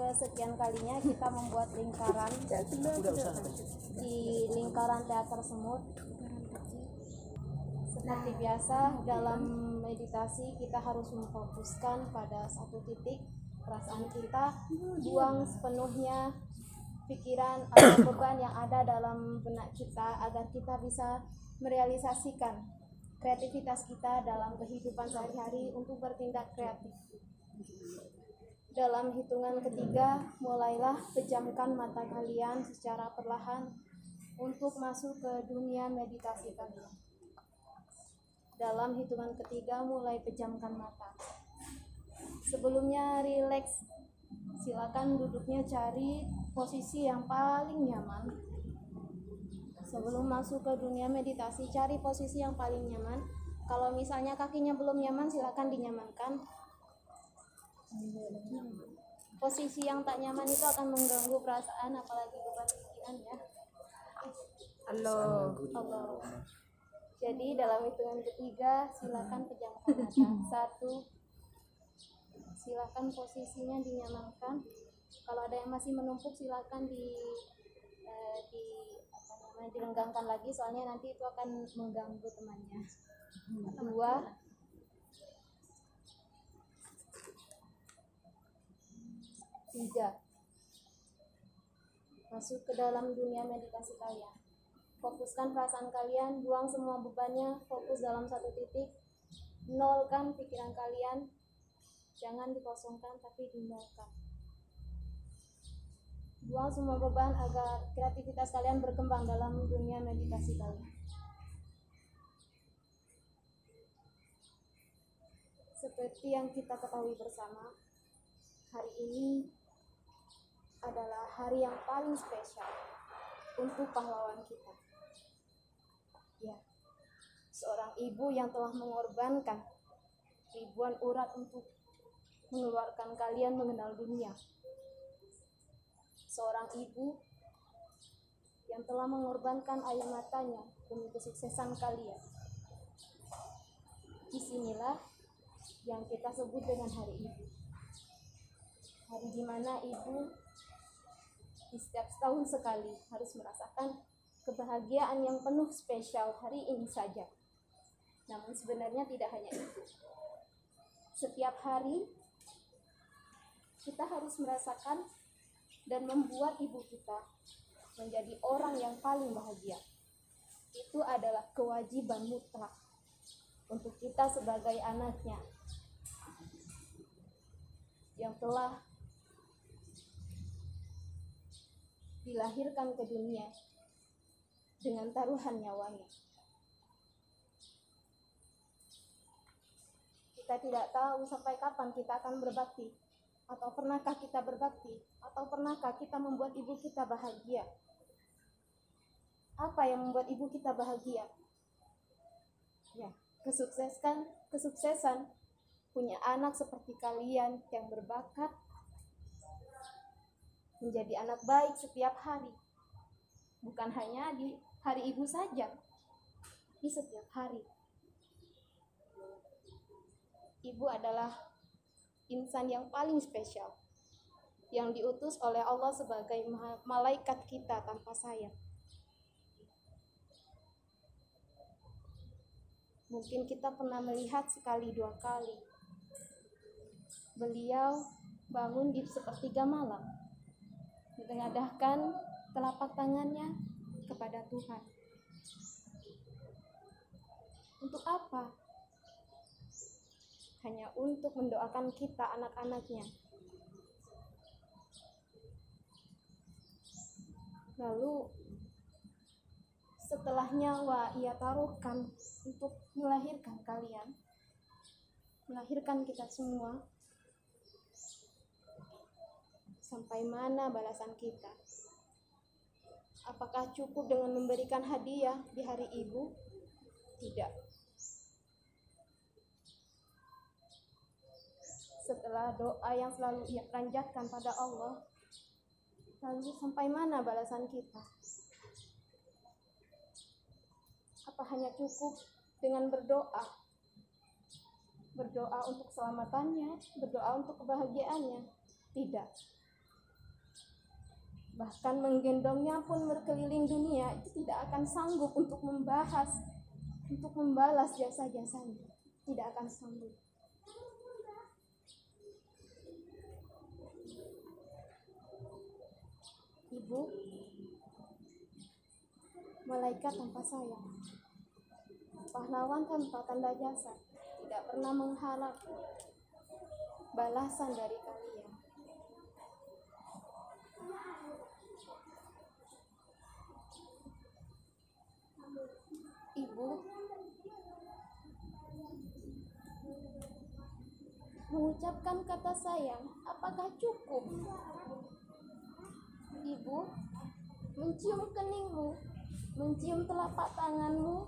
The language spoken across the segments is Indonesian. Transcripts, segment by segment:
kesekian kalinya kita membuat lingkaran di lingkaran teater semut. Seperti biasa dalam meditasi kita harus memfokuskan pada satu titik perasaan kita, buang sepenuhnya pikiran atau beban yang ada dalam benak kita agar kita bisa merealisasikan kreativitas kita dalam kehidupan sehari-hari untuk bertindak kreatif. Dalam hitungan ketiga, mulailah pejamkan mata kalian secara perlahan untuk masuk ke dunia meditasi kalian. Dalam hitungan ketiga, mulai pejamkan mata. Sebelumnya rileks, silakan duduknya cari posisi yang paling nyaman. Sebelum masuk ke dunia meditasi, cari posisi yang paling nyaman. Kalau misalnya kakinya belum nyaman, silakan dinyamankan. Posisi yang tak nyaman itu akan mengganggu perasaan, apalagi beban pikiran ya. Allah. Jadi dalam hitungan ketiga, silakan pejamkan mata. 1, silakan posisinya dinyamankan. Kalau ada yang masih menumpuk, silakan direnggangkan lagi, soalnya nanti itu akan mengganggu temannya. 2, tiga, masuk ke dalam dunia meditasi kalian. Fokuskan perasaan kalian, buang semua bebannya, fokus dalam satu titik, nolkan pikiran kalian, jangan dikosongkan tapi dinolkan. Buang semua beban agar kreativitas kalian berkembang dalam dunia meditasi kalian. Seperti yang kita ketahui bersama, hari ini adalah hari yang paling spesial untuk pahlawan kita. Ya, seorang ibu yang telah mengorbankan ribuan urat untuk mengeluarkan kalian mengenal dunia. Seorang ibu yang telah mengorbankan air matanya demi kesuksesan kalian. Disinilah yang kita sebut dengan hari ibu. Hari di mana ibu di setiap setahun sekali harus merasakan kebahagiaan yang penuh spesial hari ini saja. Namun sebenarnya tidak hanya itu. Setiap hari kita harus merasakan dan membuat ibu kita menjadi orang yang paling bahagia. Itu adalah kewajiban mutlak untuk kita sebagai anaknya yang telah dilahirkan ke dunia dengan taruhan nyawanya. Kita tidak tahu sampai kapan kita akan berbakti, atau pernahkah kita berbakti, atau pernahkah kita membuat ibu kita bahagia. Apa yang membuat ibu kita bahagia? Ya, kesuksesan punya anak seperti kalian yang berbakat menjadi anak baik setiap hari. Bukan hanya di hari ibu saja, di setiap hari. Ibu adalah insan yang paling spesial, yang diutus oleh Allah sebagai malaikat kita tanpa sayap. Mungkin kita pernah melihat sekali dua kali beliau bangun di sepertiga malam, menengadahkan telapak tangannya kepada Tuhan. Untuk apa? Hanya untuk mendoakan kita, anak-anaknya. Lalu setelah nyawa ia taruhkan untuk melahirkan kalian, melahirkan kita semua. Sampai mana balasan kita? Apakah cukup dengan memberikan hadiah di hari ibu? Tidak. Setelah doa yang selalu ia panjatkan pada Allah, lalu sampai mana balasan kita? Apa hanya cukup dengan berdoa? Berdoa untuk keselamatannya, berdoa untuk kebahagiaannya? Tidak. Bahkan menggendongnya pun berkeliling dunia itu tidak akan sanggup untuk membalas jasa-jasanya. Tidak akan sanggup. Ibu, malaikat tanpa sayang, pahlawan tanpa tanda jasa, tidak pernah mengharap balasan dari kalian. Ibu, mengucapkan kata sayang, apakah cukup? Ibu, mencium keningmu, mencium telapak tanganmu,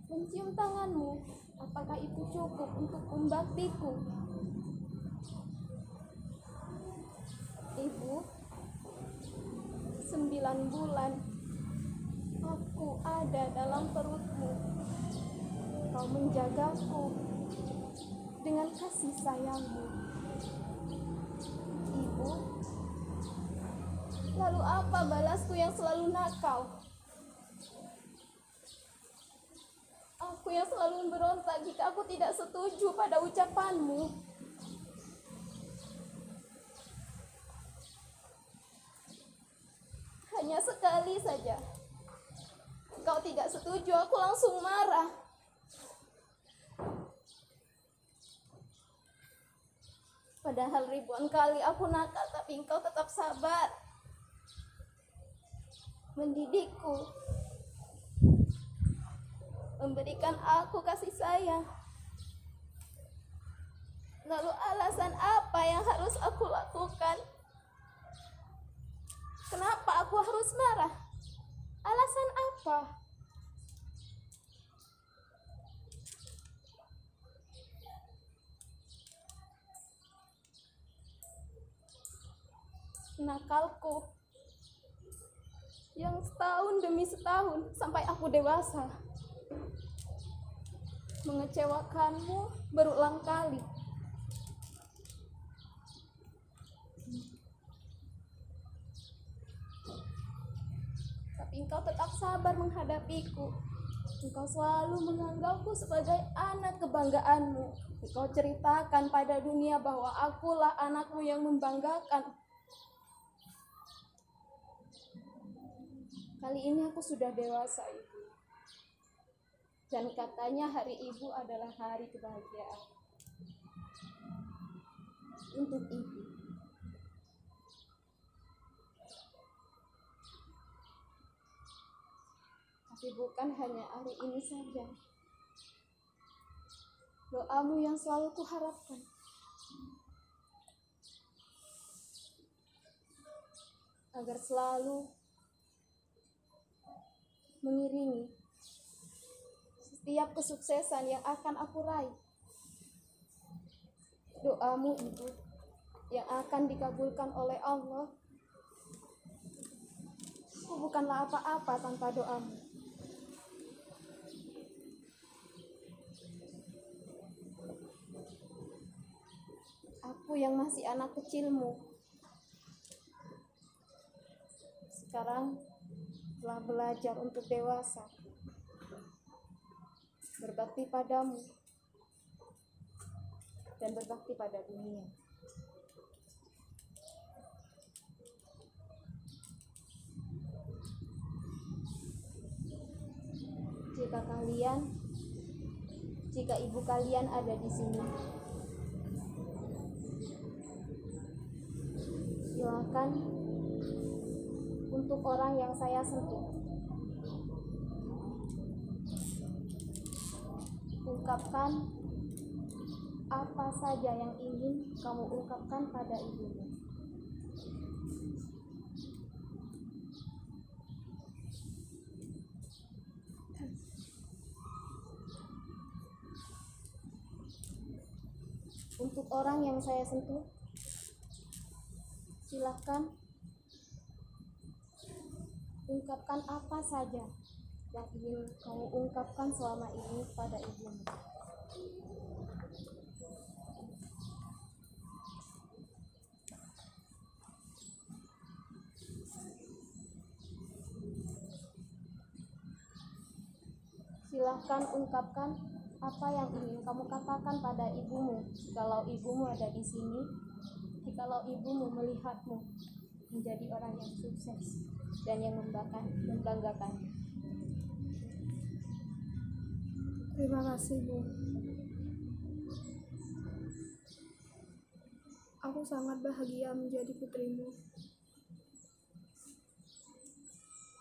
mencium tanganmu, apakah itu cukup untuk membaktiku? Ibu, 9 bulan aku ada dalam perutmu. Kau menjagaku dengan kasih sayangmu. Ibu, lalu apa balasku yang selalu nakal? Aku yang selalu berontak jika aku tidak setuju pada ucapanmu. Hanya sekali saja kau tidak setuju, aku langsung marah. Padahal ribuan kali aku nakal, tapi engkau tetap sabar mendidikku, memberikan aku kasih sayang. Lalu alasan apa yang harus aku lakukan? Kenapa aku harus marah? Alasan apa? Nakalku yang setahun demi setahun sampai aku dewasa, mengecewakanmu berulang kali. Tapi engkau tetap sabar menghadapiku. Engkau selalu menganggapku sebagai anak kebanggaanmu. Engkau ceritakan pada dunia bahwa akulah anakmu yang membanggakan. Kali ini aku sudah dewasa, Ibu. Dan katanya hari Ibu adalah hari kebahagiaan untuk Ibu. Tapi bukan hanya hari ini saja. Doamu yang selalu kuharapkan. Agar selalu mengiringi setiap kesuksesan yang akan aku raih. Doamu Ibu yang akan dikabulkan oleh Allah. Aku bukanlah apa-apa tanpa doamu. Aku yang masih anak kecilmu, sekarang telah belajar untuk dewasa, berbakti padamu, dan berbakti pada dunia. Jika ibu kalian ada di sini, silakan untuk orang yang saya sentuh, ungkapkan apa saja yang ingin kamu ungkapkan pada ibumu. Untuk orang yang saya sentuh, silahkan ungkapkan apa saja yang ingin kamu ungkapkan selama ini pada ibumu. Silahkan ungkapkan apa yang ingin kamu katakan pada ibumu. Jikalau ibumu ada di sini, jikalau ibumu melihatmu menjadi orang yang sukses dan yang membanggakan. Terima kasih, Bu. Aku sangat bahagia menjadi putrimu.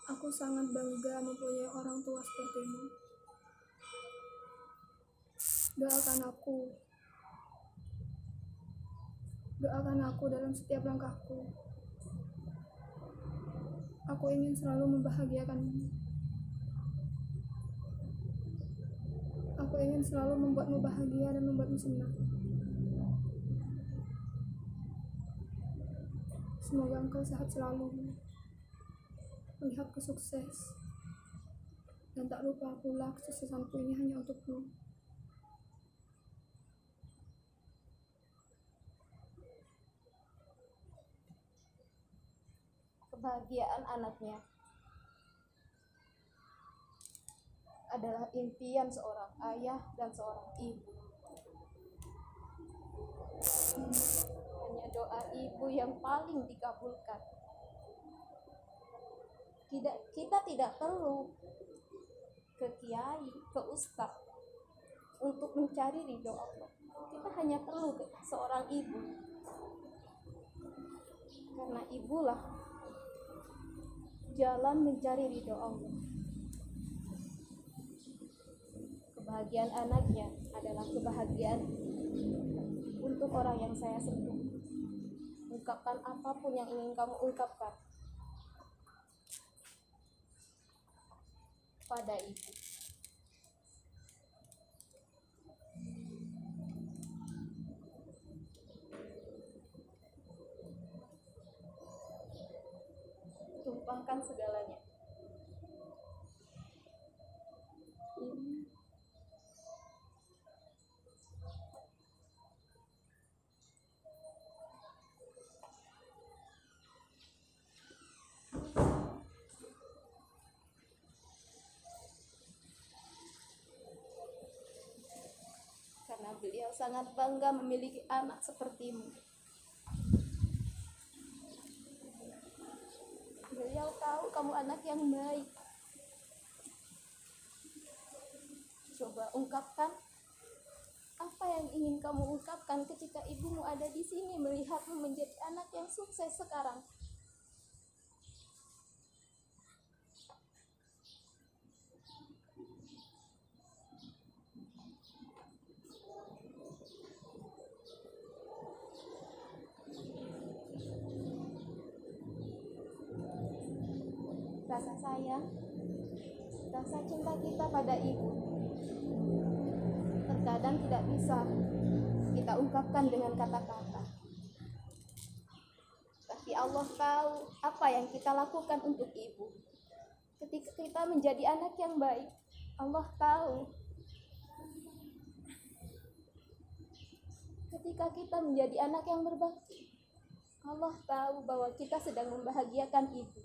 Aku sangat bangga mempunyai orang tua sepertimu. Doakan aku dalam setiap langkahku. Aku ingin selalu membahagiakanmu. Aku ingin selalu membuatmu bahagia dan membuatmu senang. Semoga engkau sehat selalu, melihatku sukses, dan tak lupa pula kesuksesanku ini hanya untukmu. Kebahagiaan anaknya adalah impian seorang ayah dan seorang ibu. Hanya doa ibu yang paling dikabulkan. Kita tidak perlu ke kiai, ke ustaz untuk mencari ridho Allah. Kita hanya perlu ke seorang ibu. Karena ibulah jalan mencari ridho Allah. Kebahagiaan anaknya adalah kebahagiaan untuk orang yang saya sentuh. Ungkapkan apapun yang ingin kamu ungkapkan pada ibu. Tumpahkan segalanya. Karena beliau sangat bangga memiliki anak sepertimu. Beliau tahu kamu anak yang baik. Coba ungkapkan apa yang ingin kamu ungkapkan ketika ibumu ada di sini melihatmu menjadi anak yang sukses sekarang. Rasa sayang, rasa cinta kita pada ibu terkadang tidak bisa kita ungkapkan dengan kata-kata. Tapi Allah tahu apa yang kita lakukan untuk ibu. Ketika kita menjadi anak yang baik, Allah tahu. Ketika kita menjadi anak yang berbakti, Allah tahu bahwa kita sedang membahagiakan ibu.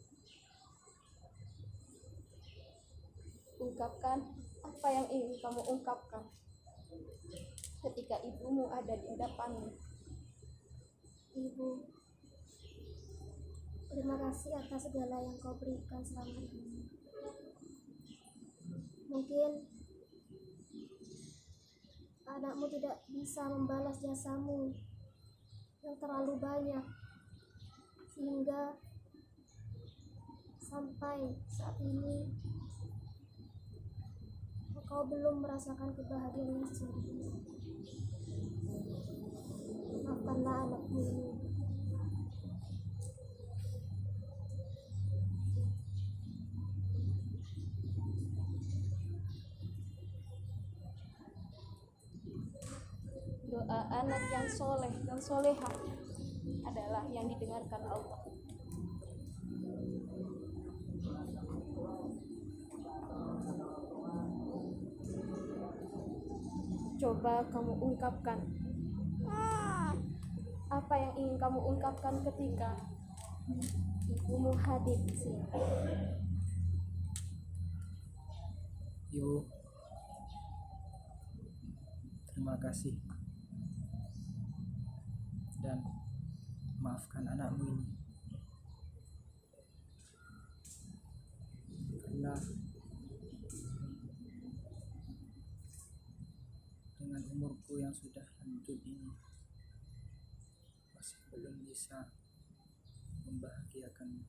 Ungkapkan apa yang ingin kamu ungkapkan ketika ibumu ada di hadapanmu. Ibu, terima kasih atas segala yang kau berikan selama ini. Mungkin anakmu tidak bisa membalas jasamu yang terlalu banyak, sehingga sampai saat ini kau belum merasakan kebahagiaan yang sesungguhnya. Maafkanlah anakmu ini. Doa anak yang soleh dan solehah adalah yang didengarkan Allah. Coba kamu ungkapkan apa yang ingin kamu ungkapkan ketika ibumu hadir di sini. Ibu, Terima kasih dan maafkan anakmu ini, karena dengan umurku yang sudah lanjut ini masih belum bisa membahagiakanmu,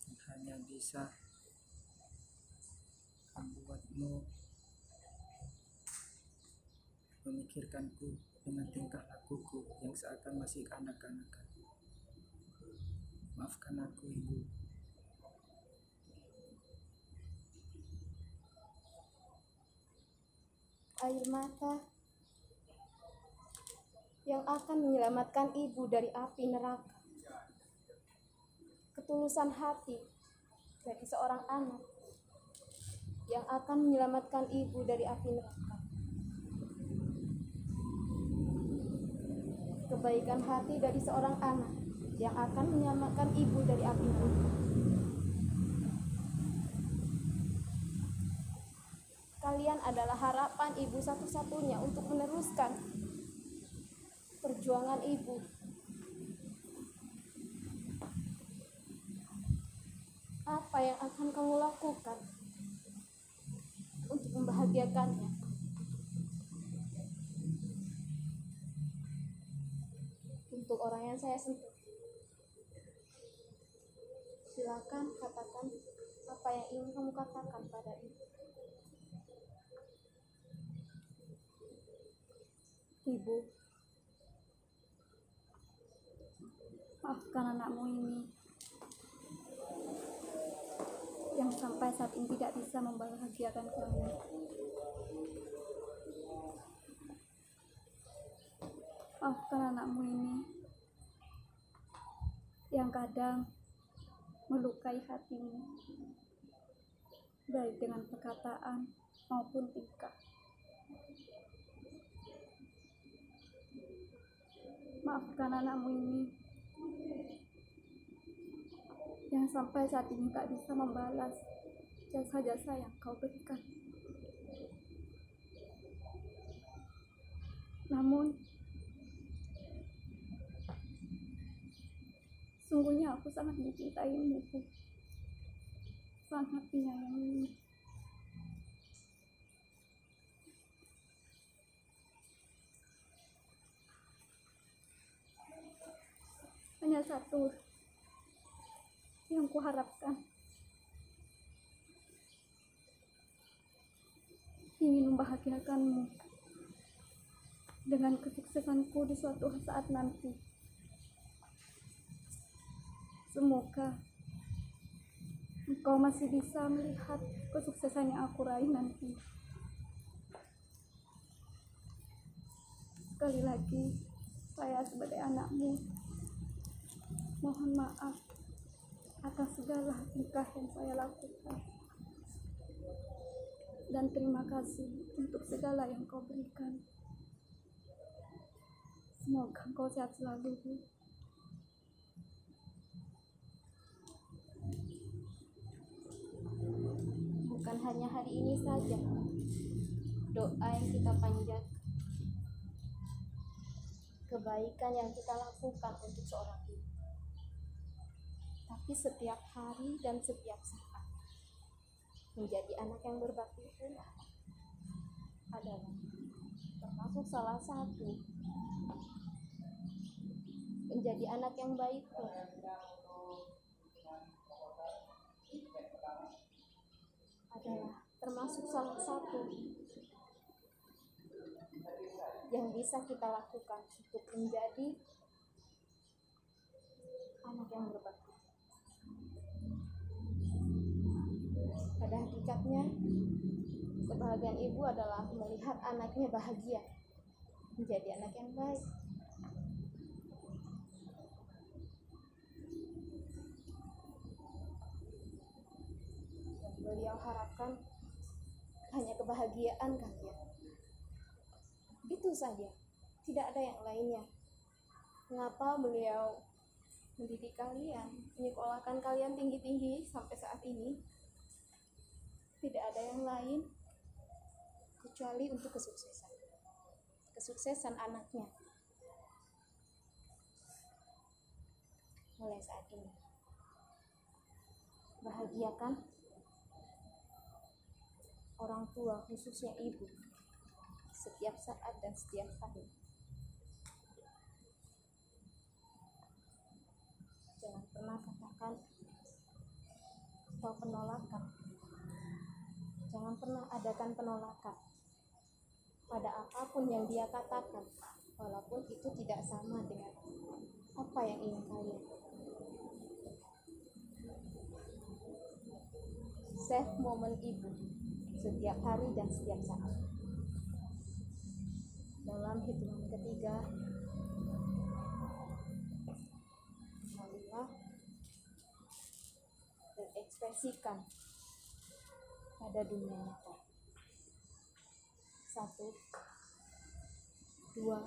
dan hanya bisa membuatmu memikirkanku dengan tingkah lakuku yang seakan masih kanak-kanakan. Maafkan aku, Ibu. Air mata yang akan menyelamatkan ibu dari api neraka. Ketulusan hati dari seorang anak yang akan menyelamatkan ibu dari api neraka. Kebaikan hati dari seorang anak yang akan menyelamatkan ibu dari api neraka. Kalian adalah harapan ibu satu-satunya untuk meneruskan perjuangan ibu. Apa yang akan kamu lakukan untuk membahagiakannya? Untuk orang yang saya sentuh, silakan katakan apa yang ingin kamu katakan pada ibu. Ibu, maafkan anakmu ini yang sampai saat ini tidak bisa membahagiakan kamu. Maafkan anakmu ini yang kadang melukai hatimu, baik dengan perkataan maupun tingkah. Maafkan anakmu ini yang sampai saat ini tak bisa membalas jasa-jasa yang kau berikan. Namun, sungguhnya aku sangat mencintaimu, Bu. Sangat menyayangimu. Hanya satu yang kuharapkan, ingin membahagiakanmu dengan kesuksesanku di suatu saat nanti. Semoga engkau masih bisa melihat kesuksesan yang aku raih nanti. Sekali lagi, saya sebagai anakmu mohon maaf atas segala tingkah yang saya lakukan, dan terima kasih untuk segala yang kau berikan. Semoga engkau sehat selalu, Bu. Bukan hanya hari ini saja doa yang kita panjatkan, kebaikan yang kita lakukan untuk seorang ibu, tapi setiap hari dan setiap saat menjadi anak yang berbakti pula adalah termasuk salah satu menjadi anak yang baik pun adalah termasuk salah satu yang bisa kita lakukan untuk menjadi anak yang berbakti. Pada hakikatnya, kebahagiaan ibu adalah melihat anaknya bahagia, menjadi anak yang baik. Yang beliau harapkan hanya kebahagiaan kalian. Itu saja, tidak ada yang lainnya. Mengapa beliau mendidik kalian, menyekolahkan kalian tinggi-tinggi sampai saat ini? Tidak ada yang lain kecuali untuk kesuksesan anaknya. Mulai saat ini, bahagiakan orang tua, khususnya ibu, setiap saat dan setiap hari. Jangan pernah katakan atau penolakan. Jangan pernah adakan penolakan pada apapun yang dia katakan, walaupun itu tidak sama dengan apa yang ingin kalian. Save momen ibu setiap hari dan setiap saat. Dalam hitungan ketiga, marilah dan ekspresikan pada dunia nyata. 1, 2, 3.